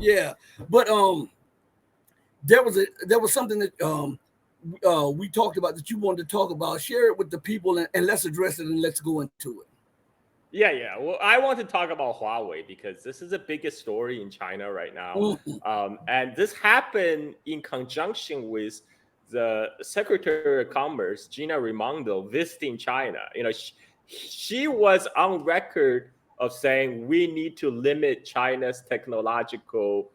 Yeah, but there was something that we talked about that you wanted to talk about. Share it with the people and let's address it and let's go into it. Yeah. Well, I want to talk about Huawei because this is the biggest story in China right now. Mhm. And this happened in conjunction with the Secretary of Commerce, Gina Raimondo, visiting China. She was on record of saying we need to limit China's technological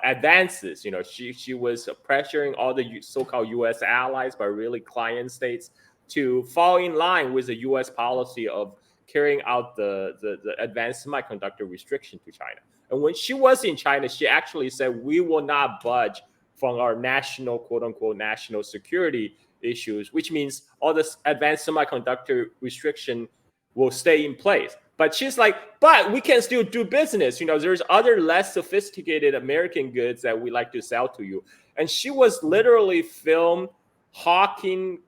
advances. She was pressuring all the so-called U.S. allies, but really client states, to fall in line with the U.S. policy of carrying out the advanced semiconductor restriction to China. And when she was in China, she actually said, we will not budge from our national, quote unquote, national security issues, which means all this advanced semiconductor restriction will stay in place. But she's like, but we can still do business. There's other less sophisticated American goods that we like to sell to you. And she was literally filmed hawking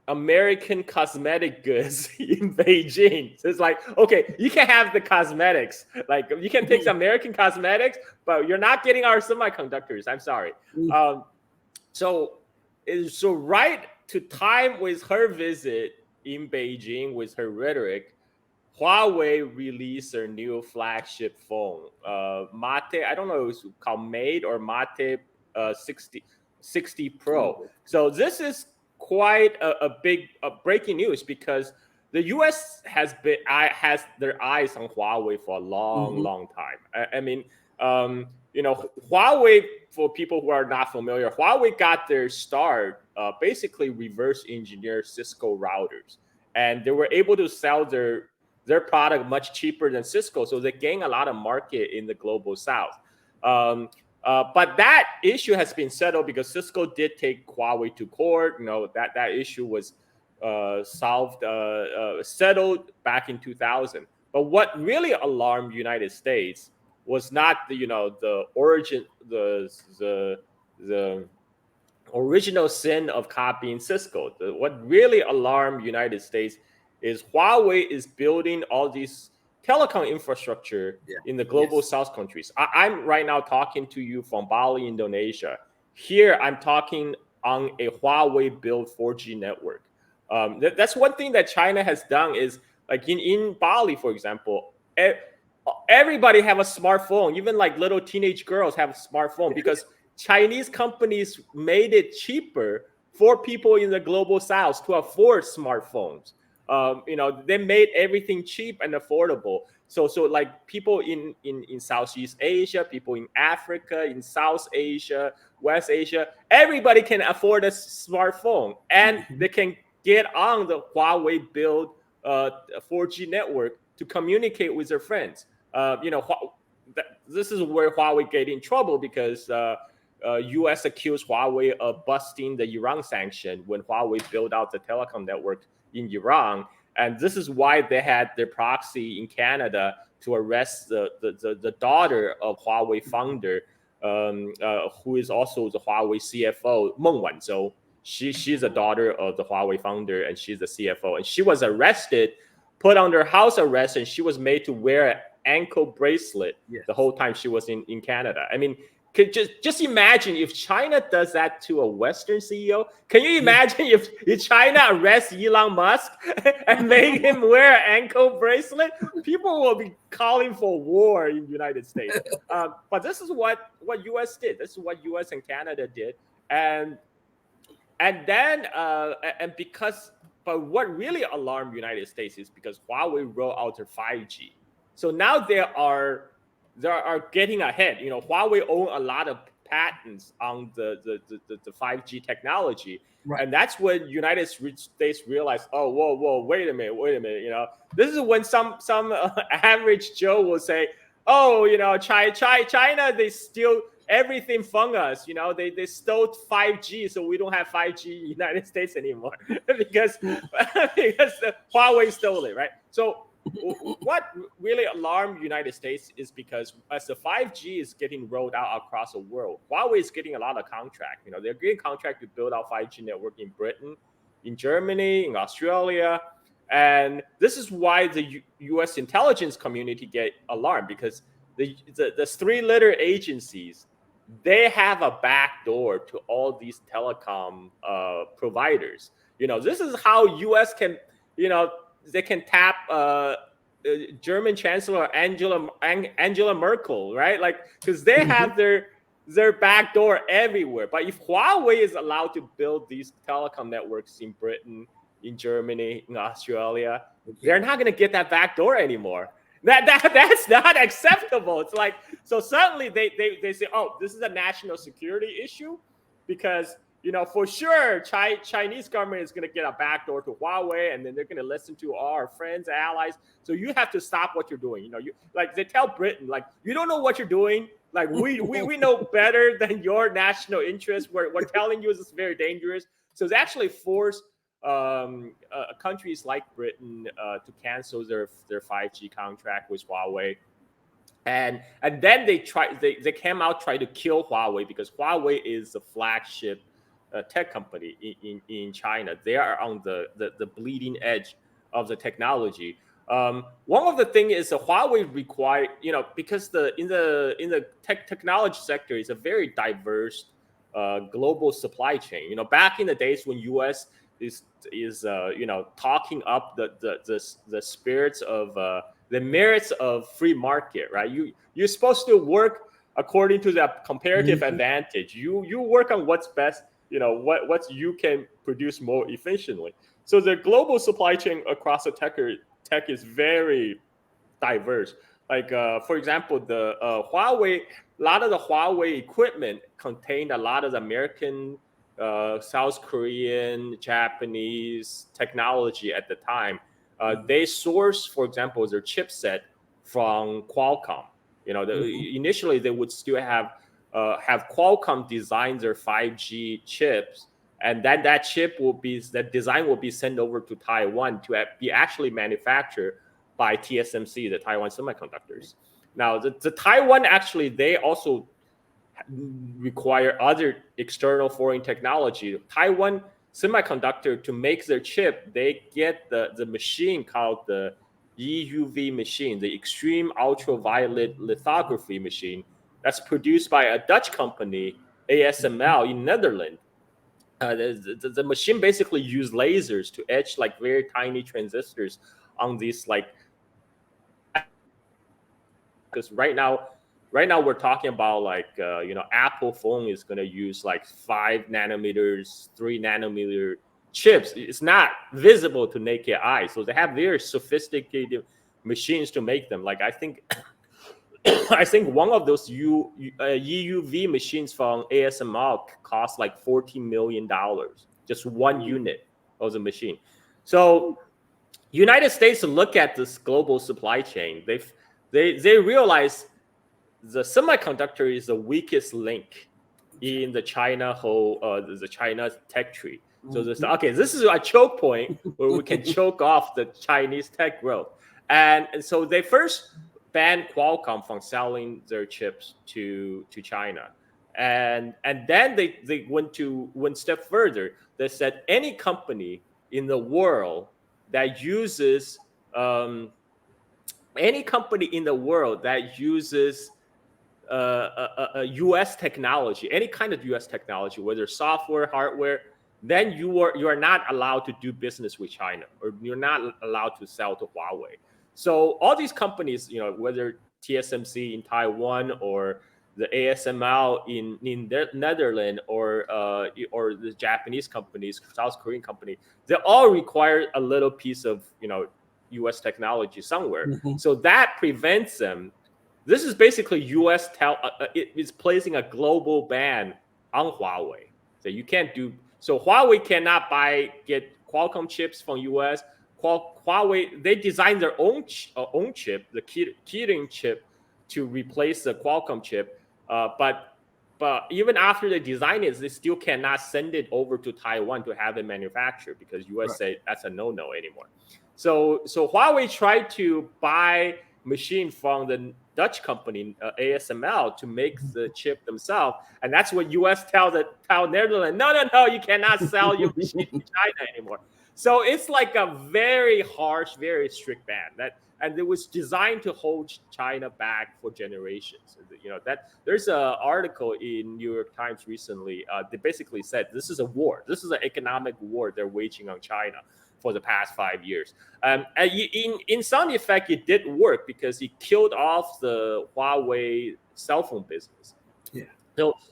American cosmetic goods in Beijing. So it's like, okay, you can have the cosmetics. Like, you can take some American cosmetics, but you're not getting our semiconductors. I'm sorry. So right to time with her visit in Beijing with her rhetoric, Huawei released their new flagship phone, Mate. I don't know if it's called Mate or Mate 60 Pro. So this is quite a big breaking news because the U.S. has their eyes on Huawei for a long time. I mean, Huawei, for people who are not familiar, Huawei got their start basically reverse engineer Cisco routers, and they were able to sell their product much cheaper than Cisco, so they gain a lot of market in the global south. But that issue has been settled because Cisco did take Huawei to court. That issue was settled back in 2000. But what really alarmed United States was not the origin, the original sin of copying Cisco. What really alarmed United States is Huawei is building all these telecom infrastructure in the global south countries. I'm right now talking to you from Bali, Indonesia. Here, I'm talking on a Huawei built 4G network. That's one thing that China has done is, like in Bali, for example, everybody have a smartphone. Even like little teenage girls have a smartphone because Chinese companies made it cheaper for people in the global south to afford smartphones. They made everything cheap and affordable. So like people in Southeast Asia, people in Africa, in South Asia, West Asia, everybody can afford a smartphone and they can get on the Huawei build 4G network to communicate with their friends. This is where Huawei get in trouble because U.S. accused Huawei of busting the Iran sanction when Huawei built out the telecom network in Iran. And this is why they had their proxy in Canada to arrest the daughter of Huawei founder, who is also the Huawei CFO, Meng Wanzhou. She's a daughter of the Huawei founder, and she's the CFO. And she was arrested, put under house arrest, and she was made to wear an ankle bracelet the whole time she was in Canada. I mean, just imagine if China does that to a Western CEO. Can you imagine if China arrests Elon Musk and make him wear an ankle bracelet? People will be calling for war in the United States. But this is what U.S. did. This is what U.S. and Canada did. But what really alarmed the United States is because Huawei rolled out their 5G. So now they are getting ahead. Huawei own a lot of patents on the 5G technology. Right. And that's when United States realized, oh, whoa, wait a minute. This is when some average Joe will say, oh, China, they steal everything from us. They stole 5G, so we don't have 5G in the United States anymore because Huawei stole it, right? So what really alarmed the United States is because as the 5G is getting rolled out across the world, Huawei is getting a lot of contract. They're getting contract to build out 5G network in Britain, in Germany, in Australia. And this is why the U.S. intelligence community get alarmed because the three-letter agencies, they have a back door to all these telecom providers. This is how U.S. can, they can tap German Chancellor Angela Merkel, right? Like, because they have their back door everywhere. But if Huawei is allowed to build these telecom networks in Britain, in Germany, in Australia, they're not going to get that back door anymore. That's not acceptable. It's like, so suddenly they say, oh, this is a national security issue, because for sure Chinese government is going to get a backdoor to Huawei, and then they're going to listen to all our friends, allies. So you have to stop what you're doing. You like, they tell Britain, like, you don't know what you're doing. Like, we know better than your national interest. We're telling you this is very dangerous. So it's actually forced countries like Britain to cancel their 5G contract with Huawei. And then they came out, try to kill Huawei, because Huawei is the flagship tech company in China. They are on the bleeding edge of the technology. One of the things is the Huawei require, because in the technology sector is a very diverse global supply chain. Back in the days when U.S. is talking up the spirits of the merits of free market, right? You're supposed to work according to that comparative advantage. You work on what's best, what you can produce more efficiently. So the global supply chain across the tech is very diverse. Like, for example, the Huawei, a lot of the Huawei equipment contained a lot of the American, South Korean, Japanese technology at the time. They source, for example, their chipset from Qualcomm. Initially they would still have Qualcomm design their 5G chips, and that design will be sent over to Taiwan to be actually manufactured by TSMC, the Taiwan Semiconductors. Now, the Taiwan, actually, they also require other external foreign technology. Taiwan Semiconductor, to make their chip, they get the machine called the EUV machine, the extreme ultraviolet lithography machine, that's produced by a Dutch company, ASML, in Netherlands. The machine basically uses lasers to etch like very tiny transistors on these, like, because right now we're talking about, like, Apple phone is going to use like 5 nanometers, 3 nanometer chips. It's not visible to naked eye, so they have very sophisticated machines to make them. Like, I think one of those EUV machines from ASML costs like $14 million, just one unit of the machine. So United States look at this global supply chain. They realize the semiconductor is the weakest link in the China tech tree. So this is a choke point where we can choke off the Chinese tech growth. And so they first banned Qualcomm from selling their chips to China. And then they went one step further. They said any company in the world that uses a U.S. technology, any kind of U.S. technology, whether software, hardware, then you are not allowed to do business with China, or you're not allowed to sell to Huawei. So all these companies, whether TSMC in Taiwan or the ASML in the Netherlands or the Japanese companies, South Korean company, they all require a little piece of U.S. technology somewhere. So that prevents them. This is basically U.S. it is placing a global ban on Huawei. So you can't do so. Huawei cannot get Qualcomm chips from U.S. Huawei, they designed their own chip, the Kirin chip, to replace the Qualcomm chip. But even after they design it, they still cannot send it over to Taiwan to have it manufactured, because U.S. say that's a no-no anymore. So Huawei tried to buy machine from the Dutch company ASML to make the chip themselves, and that's what U.S. tell Netherlands, no, you cannot sell your machine to China anymore. So it's like a very harsh, very strict ban and it was designed to hold China back for generations. That there's an article in New York Times recently. They basically said this is a war. This is an economic war they're waging on China for the past 5 years. And in some effect, it did work because it killed off the Huawei cell phone business. Yeah.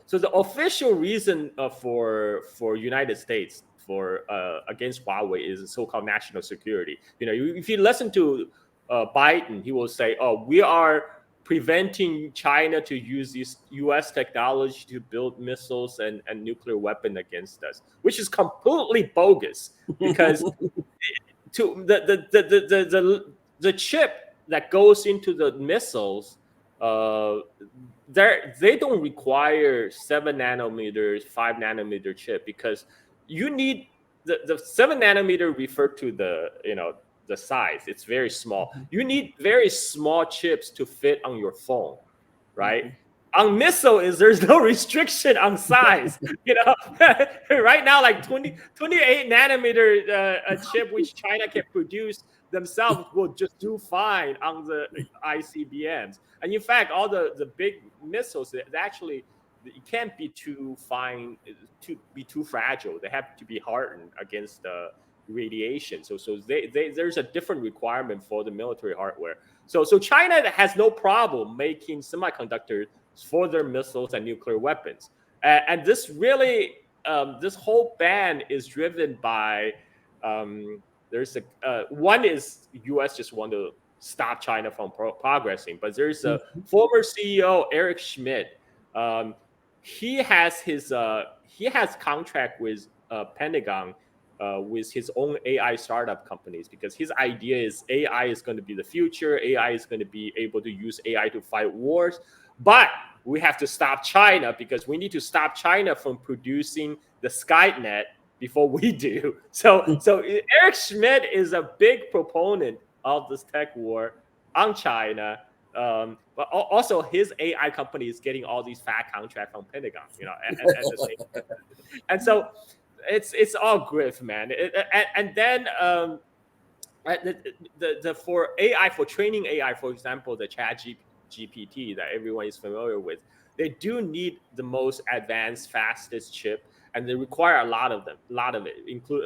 So the official reason for United States for against Huawei is so-called national security. If you listen to Biden, he will say, "Oh, we are preventing China to use this U.S. technology to build missiles and nuclear weapon against us," which is completely bogus because to the chip that goes into the missiles, they don't require 7 nanometers, 5 nanometer chip because you need the 7 nanometer refer to the size. It's very small. You need very small chips to fit on your phone, right? On missiles, there's no restriction on size. Right now, like 28 nanometer chip, which China can produce themselves, will just do fine on the ICBMs. And in fact, all the big missiles, they actually, it can't be too fine, to be too fragile. They have to be hardened against the radiation. So there's a different requirement for the military hardware. So China has no problem making semiconductors for their missiles and nuclear weapons. And this really, this whole ban is driven by, one is U.S. just want to stop China from progressing, but there's a former CEO, Eric Schmidt. He has contract with Pentagon with his own AI startup companies because his idea is AI is going to be the future. AI is going to be able to use AI to fight wars. But we have to stop China because we need to stop China from producing the Skynet before we do. So Eric Schmidt is a big proponent of this tech war on China. But also his AI company is getting all these fat contracts from Pentagon, and so it's all grift, man. And then for AI, for training AI, for example, the GPT that everyone is familiar with, they do need the most advanced, fastest chip, and they require a lot of it, include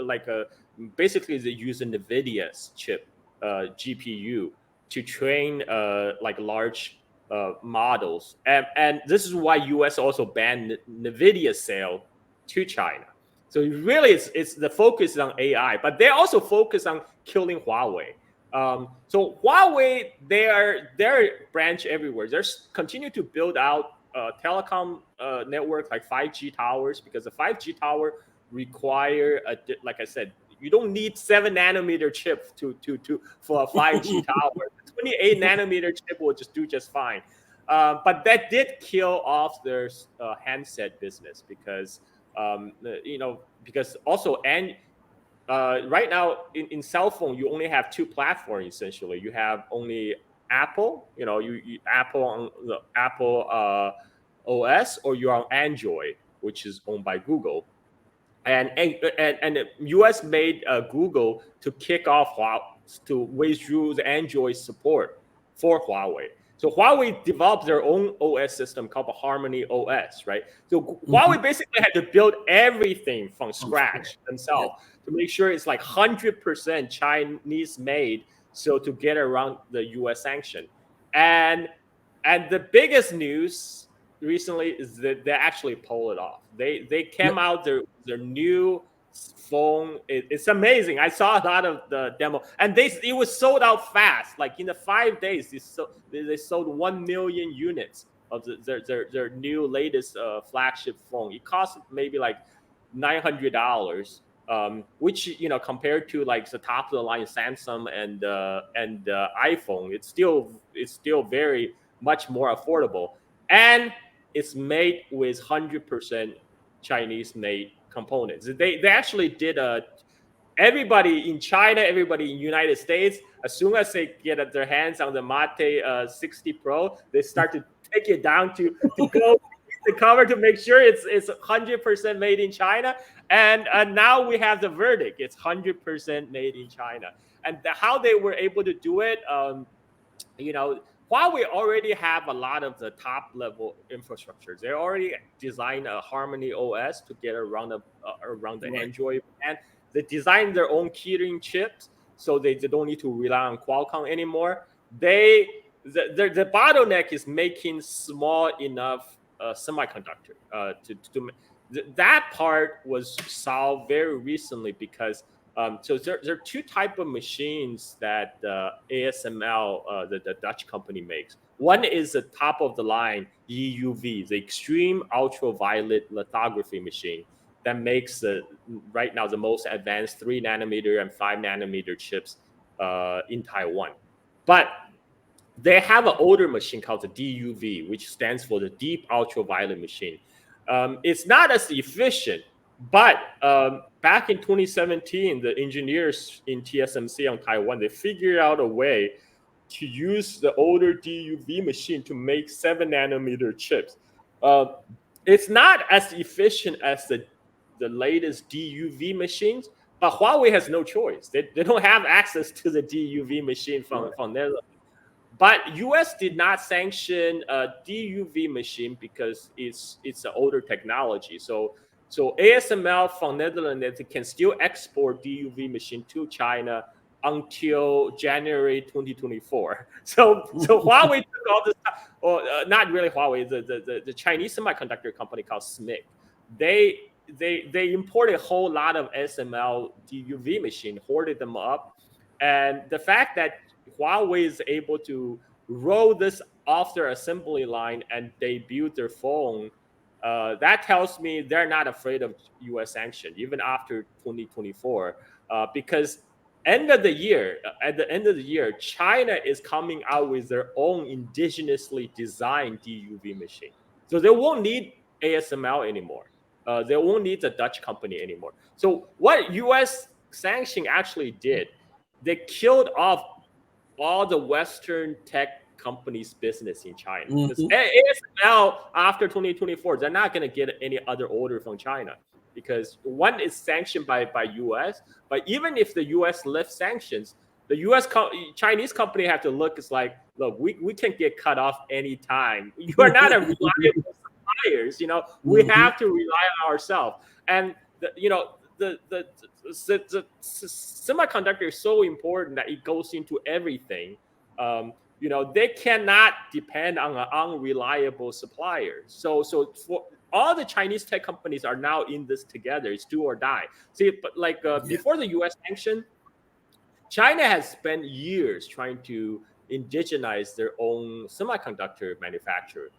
basically they use a NVIDIA's chip, GPU, to train large models, and this is why U.S. also banned NVIDIA sale to China. So really, it's the focus is on AI, but they also focus on killing Huawei. So Huawei, they're branch everywhere. They're continue to build out telecom network like 5G towers, because the 5G tower require like I said, you don't need 7 nanometer chip for a 5G tower. The 28 nanometer chip will just do just fine. But that did kill off their handset business because because also right now in cell phone you only have 2 platforms essentially. You have only Apple, Apple on the Apple OS, or you're on Android, which is owned by Google. And the US made Google to kick off to withdraw the Android support for Huawei. So Huawei developed their own OS system called the Harmony OS, right? So Huawei basically had to build everything from scratch themselves to make sure it's like 100% Chinese made, so to get around the US sanction. And the biggest news recently is that they actually pull it off. They came out their new phone. It's amazing. I saw a lot of the demo, and it was sold out fast. Like in the 5 days, they sold 1 million units of their new latest flagship phone. It cost maybe like $900, which compared to like the top of the line Samsung and iPhone, it's still very much more affordable, and it's made with 100% Chinese made components. They actually did everybody in China, everybody in United States, as soon as they get their hands on the Mate 60 Pro, they start to take it down to go the cover to make sure it's 100% made in China. And now we have the verdict. It's 100% made in China. And how they were able to do it, Huawei already have a lot of the top level infrastructures. They already designed a Harmony OS to get around the Right. Android, and they designed their own keyring chips, so they don't need to rely on Qualcomm anymore. The bottleneck is making small enough semiconductor that part was solved very recently because so there are two type of machines that ASML, the Dutch company, makes. One is the top of the line EUV, the extreme ultraviolet lithography machine that makes right now the most advanced 3 nanometer and 5 nanometer chips in Taiwan. But they have an older machine called the DUV, which stands for the deep ultraviolet machine. It's not as efficient, but back in 2017, the engineers in TSMC on Taiwan, they figured out a way to use the older DUV machine to make 7 nanometer chips. It's not as efficient as the latest DUV machines, but Huawei has no choice. They don't have access to the DUV machine from Netherlands. But U.S. did not sanction a DUV machine because it's an older technology. So ASML from Netherlands can still export DUV machine to China until January 2024. So Huawei took all this time, or not really Huawei, the Chinese semiconductor company called SMIC. They imported a whole lot of ASML DUV machine, hoarded them up, and the fact that Huawei is able to roll this off their assembly line and debut their phone, that tells me they're not afraid of U.S. sanction, even after 2024, because at the end of the year, China is coming out with their own indigenously designed DUV machine. So they won't need ASML anymore. They won't need the Dutch company anymore. So what U.S. sanction actually did, they killed off all the Western tech companies' business in China. Because ASML after 2024, they're not going to get any other order from China because one is sanctioned by U.S. But even if the U.S. lifts sanctions, the Chinese company have to look. It's like, look, we can get cut off anytime. You are not a reliable suppliers. We have to rely on ourselves. And the semiconductor is so important that it goes into everything. They cannot depend on an unreliable supplier. So for all the Chinese tech companies are now in this together. It's do or die. See, but before the U.S. sanction, China has spent years trying to indigenize their own semiconductor manufacturer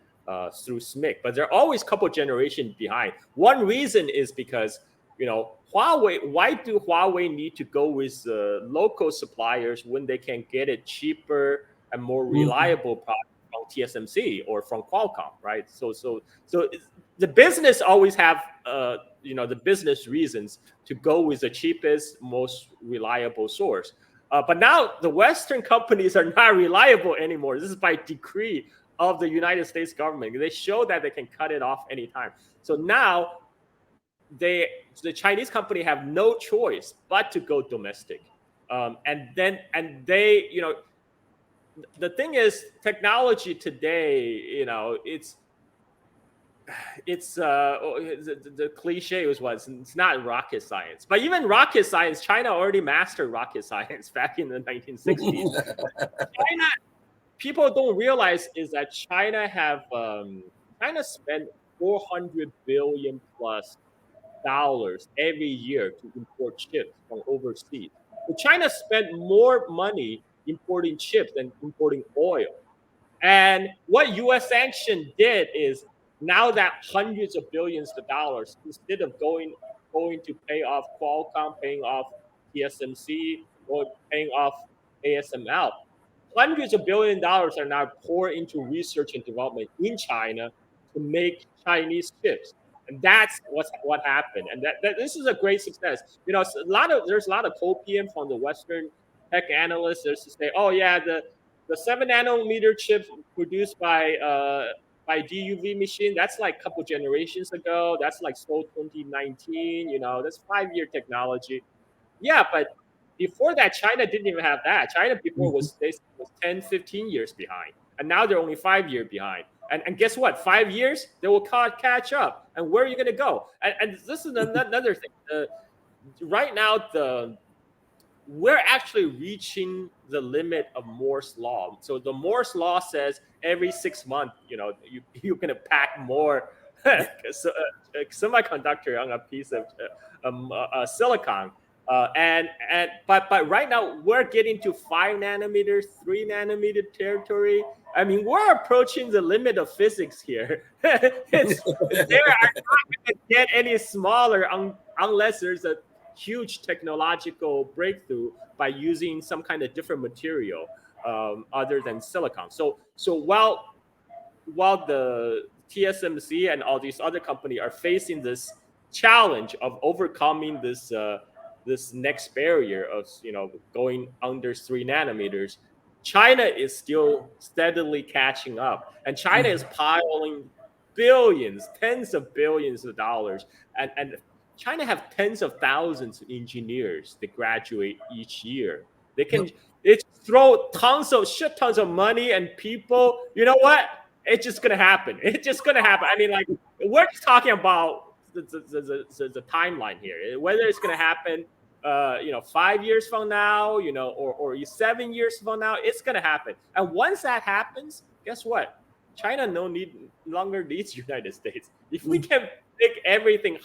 through SMIC, but they're always a couple generations behind. One reason is because Huawei. Why do Huawei need to go with local suppliers when they can get it cheaper and more reliable product from TSMC or from Qualcomm, right? So the business always have the business reasons to go with the cheapest, most reliable source. But now the Western companies are not reliable anymore. This is by decree of the United States government. They show that they can cut it off anytime. So now the Chinese company have no choice but to go domestic. And they, the thing is, technology today, the cliche was it's not rocket science, but even rocket science, China already mastered rocket science back in the 1960s. China, people don't realize is that China spent $400 billion plus every year to import chips from overseas. So China spent more money importing chips than importing oil. And what U.S. sanction did is, now that hundreds of billions of dollars, instead of going to pay off Qualcomm, paying off TSMC, or paying off ASML, hundreds of billions of dollars are now poured into research and development in China to make Chinese chips. And that's what happened. And that this is a great success. There's a lot of copium from the Western tech analysts. There's to say, oh yeah, the 7 nanometer chips produced by by DUV machine. That's like a couple generations ago. That's like so 2019. That's 5-year technology. Yeah, but before that, China didn't even have that. China before was 10, 15 years behind, and now they're only 5 years behind. And guess what? 5 years they will catch up. And where are you going to go? And this is another thing. Right now, we're actually reaching the limit of Moore's law. So the Moore's law says every 6 months, you're going to pack more semiconductor on a piece of silicon. But right now we're getting to 5 nanometers, 3 nanometer territory. I mean, we're approaching the limit of physics here. They are not going to get any smaller unless there's a huge technological breakthrough by using some kind of different material other than silicon. So while the TSMC and all these other companies are facing this challenge of overcoming this next barrier of going under 3 nanometers, China is still steadily catching up, and China is piling billions, tens of billions of dollars, and China have tens of thousands of engineers that graduate each year. They can throw shit tons of money and people. You know what? It's just gonna happen. It's just gonna happen. I mean, like, we're just talking about the timeline here. Whether it's gonna happen, 5 years from now, or 7 years from now, it's gonna happen. And once that happens, guess what? China no longer needs United States. If we can pick everything.